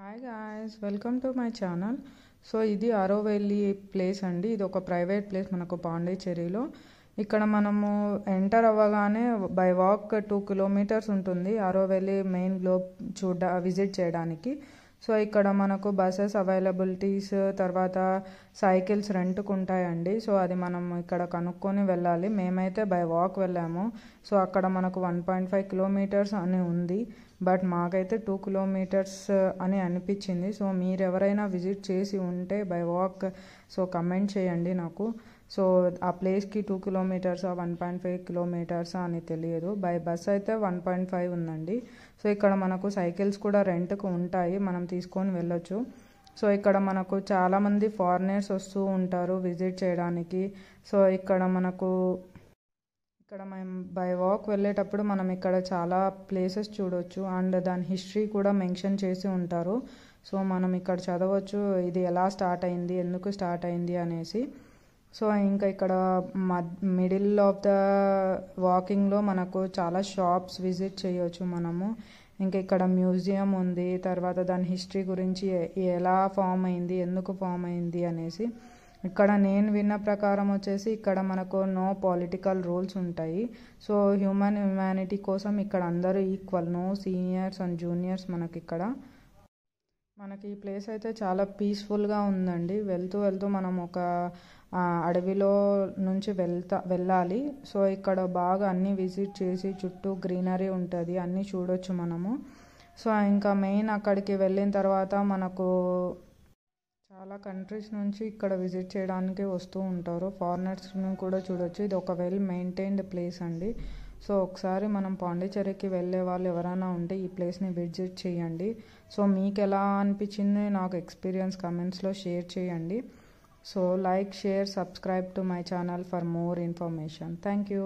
Hi guys, welcome to my channel. So ఇది ఆరోవెల్లి place అండి. ఇది ఒక ప్రైవేట్ ప్లేస్ మనకు పాండిచ్చేరిలో. ఇక్కడ మనము ఎంటర్ అవ్వగానే బై వాక్ 2 కిలోమీటర్స్ ఉంటుంది ఆరోవెల్లి మెయిన్ గ్లోబ్ విజిట్ చేయడానికి. సో ఇక్కడ మనకు బస్సెస్ అవైలబిలిటీస్, తర్వాత సైకిల్స్ రెంట్కు ఉంటాయండి. సో అది మనం ఇక్కడ కనుక్కొని వెళ్ళాలి. మేమైతే బై వాక్ వెళ్ళాము. సో అక్కడ మనకు 1.5 కిలోమీటర్స్ అని ఉంది, బట్ మాకైతే 2 కిలోమీటర్స్ అని అనిపించింది. సో మీరు ఎవరైనా విజిట్ చేసి ఉంటే బై వాక్ సో కమెంట్ చేయండి నాకు. సో ఆ ప్లేస్కి 2 కిలోమీటర్సా 1.5 కిలోమీటర్సా అని తెలియదు. బై బస్ అయితే 1.5 ఉందండి. సో ఇక్కడ మనకు సైకిల్స్ కూడా రెంట్కు ఉంటాయి, మనం తీసుకొని వెళ్ళొచ్చు. సో ఇక్కడ మనకు చాలామంది ఫారినర్స్ వస్తూ ఉంటారు విజిట్ చేయడానికి. సో ఇక్కడ మేము బై వాక్ వెళ్ళేటప్పుడు మనం ఇక్కడ చాలా ప్లేసెస్ చూడవచ్చు అండ్ దాని హిస్టరీ కూడా మెన్షన్ చేసి ఉంటారు. సో మనం ఇక్కడ చదవచ్చు ఇది ఎలా స్టార్ట్ అయింది, ఎందుకు స్టార్ట్ అయింది అనేసి. సో ఇంకా ఇక్కడ మిడిల్ ఆఫ్ ద వాకింగ్లో మనకు చాలా షాప్స్ విజిట్ చేయవచ్చు మనము. ఇంకా ఇక్కడ మ్యూజియం ఉంది, తర్వాత దాని హిస్టరీ గురించి ఎలా ఫామ్ అయింది, ఎందుకు ఫామ్ అయింది అనేసి. ఇక్కడ నేను విన్న ప్రకారం వచ్చేసి ఇక్కడ మనకు నో పొలిటికల్ రూల్స్ ఉంటాయి. సో హ్యూమానిటీ కోసం ఇక్కడ అందరూ equal, no seniors and juniors. మనకి ఈ ప్లేస్ అయితే చాలా పీస్ఫుల్గా ఉందండి. వెళ్తూ మనం ఒక అడవిలో నుంచి వెళ్ళాలి. సో ఇక్కడ బాగా అన్నీ విజిట్ చేసి చుట్టూ గ్రీనరీ ఉంటుంది, అన్నీ చూడొచ్చు మనము. సో ఇంకా మెయిన్ అక్కడికి వెళ్ళిన తర్వాత మనకు చాలా కంట్రీస్ నుంచి ఇక్కడ విజిట్ చేయడానికి వస్తూ ఉంటారు, ఫారినర్స్ని కూడా చూడొచ్చు. ఇది ఒక వెల్ మెయింటైన్డ్ ప్లేస్ అండి. సో ఒకసారి మనం పాండిచ్చేరికి వెళ్ళే వాళ్ళు ఎవరైనా ఉంటే ఈ ప్లేస్ని విజిట్ చేయండి. సో మీకు ఎలా అనిపించింది నాకు ఎక్స్పీరియన్స్ కమెంట్స్లో షేర్ చేయండి. So like, share, subscribe to my channel for more information. Thank you.